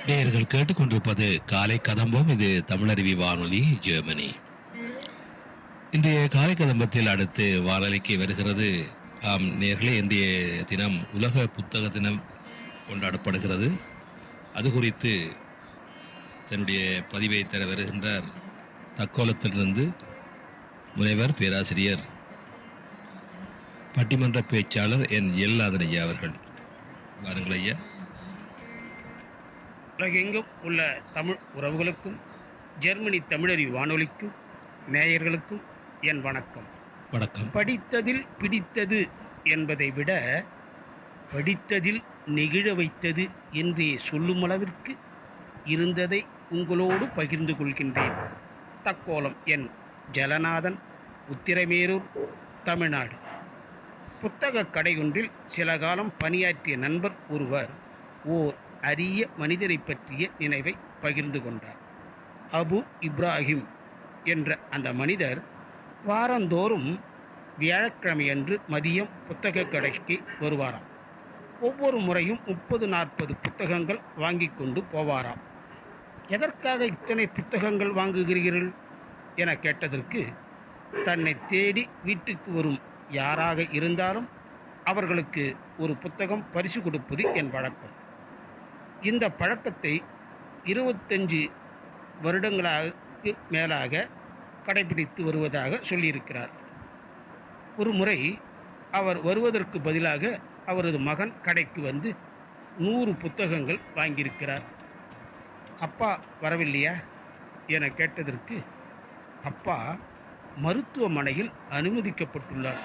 நேயர்கள் கேட்டுக்கொண்டிருப்பது காலை கதம்பம். இது தமிழருவி வானொலி ஜெர்மனி. இன்றைய காலை கதம்பத்தில் அடுத்து வானொலிக்கு வருகிறது. நேயர்களே, இன்றைய தினம் உலக புத்தக தினம் கொண்டாடப்படுகிறது. அது குறித்து தன்னுடைய பதிவை தர வருகின்றார் தக்கோலத்திலிருந்து முனைவர் பேராசிரியர் பட்டிமன்ற பேச்சாளர் எல். ஐயா அவர்கள். வாருங்கள் ஐயா. உலகெங்கும் உள்ள தமிழ் உறவுகளுக்கும் ஜெர்மனி தமிழறி வானொலிக்கும் நேயர்களுக்கும் என் வணக்கம். வணக்கம். படித்ததில் பிடித்தது என்பதை விட படித்ததில் நெகிழ வைத்தது என்றே சொல்லும் அளவிற்கு இருந்ததை உங்களோடு பகிர்ந்து கொள்கின்றேன். தக்கோலம் என் ஜலநாதன், உத்திரமேரூர், தமிழ்நாடு. புத்தக கடை ஒன்றில் சில காலம் பணியாற்றிய நண்பர் ஒருவர் ஓர் அரிய மனிதரை பற்றிய நினைவை பகிர்ந்து கொண்டார். அபு இப்ராஹிம் என்ற அந்த மனிதர் வாரந்தோறும் வியாழக்கிழமையன்று மதியம் புத்தக கடைக்கு வருவாராம். ஒவ்வொரு முறையும் 30-40 புத்தகங்கள் வாங்கி கொண்டு போவாராம். எதற்காக இத்தனை புத்தகங்கள் வாங்குகிறீர்கள் என கேட்டதற்கு, தன்னை தேடி வீட்டுக்கு வரும் யாராக இருந்தாலும் அவர்களுக்கு ஒரு புத்தகம் பரிசு கொடுப்பது என் வழக்கம். இந்த பழக்கத்தை 25 வருடங்களுக்கு மேலாக கடைபிடித்து வருவதாக சொல்லியிருக்கிறார். ஒரு முறை அவர் வருவதற்கு பதிலாக அவரது மகன் கடைக்கு வந்து 100 புத்தகங்கள் வாங்கியிருக்கிறார். அப்பா வரவில்லையா என கேட்டதற்கு, அப்பா மருத்துவமனையில் அனுமதிக்கப்பட்டுள்ளார்.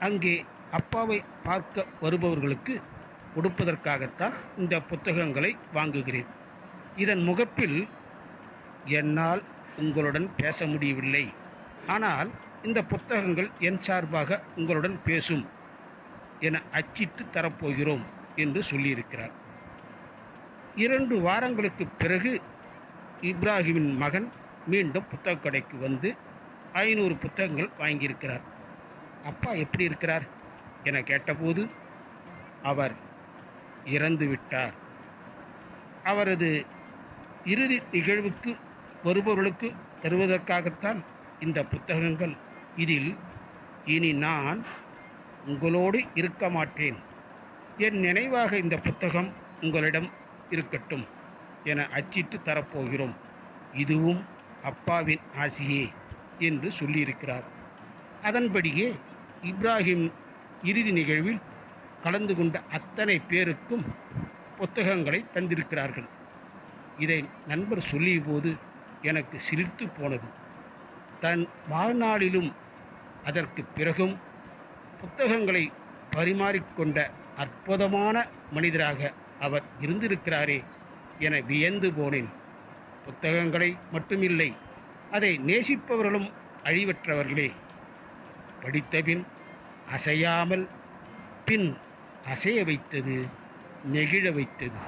அங்கே அப்பாவை பார்க்க வருபவர்களுக்கு கொடுப்பதற்காகத்தான் இந்த புத்தகங்களை வாங்குகிறேன். இதன் முகப்பில், என்னால் உங்களுடன் பேச முடியவில்லை, ஆனால் இந்த புத்தகங்கள் என் சார்பாக உங்களுடன் பேசும் என அச்சிட்டு தரப்போகிறோம் என்று சொல்லியிருக்கிறார். 2 வாரங்களுக்கு பிறகு இப்ராஹிமின் மகன் மீண்டும் புத்தக கடைக்கு வந்து 500 புத்தகங்கள் வாங்கியிருக்கிறார். அப்பா எப்படி இருக்கிறார் என கேட்டபோது, அவர் இறந்து விட்டார். அவரது இறுதி நிகழ்வுக்கு வருபவர்களுக்கு தருவதற்காகத்தான் இந்த புத்தகங்கள். இதில் இனி நான் உங்களோடு இருக்க மாட்டேன். என் நினைவாக இந்த புத்தகம் உங்களிடம் இருக்கட்டும் என அச்சிட்டு தரப்போகிறோம். இதுவும் அப்பாவின் ஆசியே என்று சொல்லியிருக்கிறார். அதன்படியே இப்ராஹிம் இறுதி நிகழ்வில் கலந்து கொண்ட அத்தனை பேருக்கும் புத்தகங்களை தந்திருக்கிறார்கள். இதை நண்பர் சொல்லிய போது எனக்கு சிரித்து போனது. தன் வாழ்நாளிலும் அதற்கு பிறகும் புத்தகங்களை பரிமாறிக்கொண்ட அற்புதமான மனிதராக அவர் இருந்திருக்கிறாரே என வியந்து போனேன். புத்தகங்களை மட்டுமில்லை, அதை நேசிப்பவர்களும் அழிவற்றவர்களே. படித்தபின் அசையாமல், பின் அசைய வைத்தது, நெகிழ வைத்தது.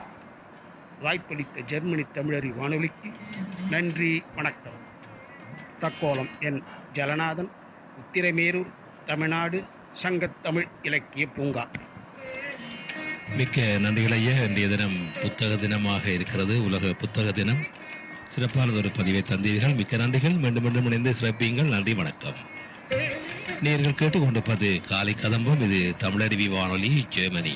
வாய்ப்பளித்த ஜெர்மனி தமிழறி வானொலிக்கு நன்றி, வணக்கம். தக்கோலம் என் ஜலநாதன், உத்திரமேரூர், தமிழ்நாடு, சங்கத்தமிழ் இலக்கிய பூங்கா. மிக்க நன்றிகள் ஐயா. இன்றைய தினம் புத்தக தினமாக இருக்கிறது, உலக புத்தக தினம். சிறப்பான ஒரு பதிவை தந்தீர்கள், மிக்க நன்றிகள். மீண்டும் மீண்டும் இணைந்து சிறப்பியுங்கள். நன்றி, வணக்கம். நேயர்கள் கேட்டுக்கொண்டிருப்பது காலை கதம்பம். இது தமிழருவி வானொலி ஜெர்மனி.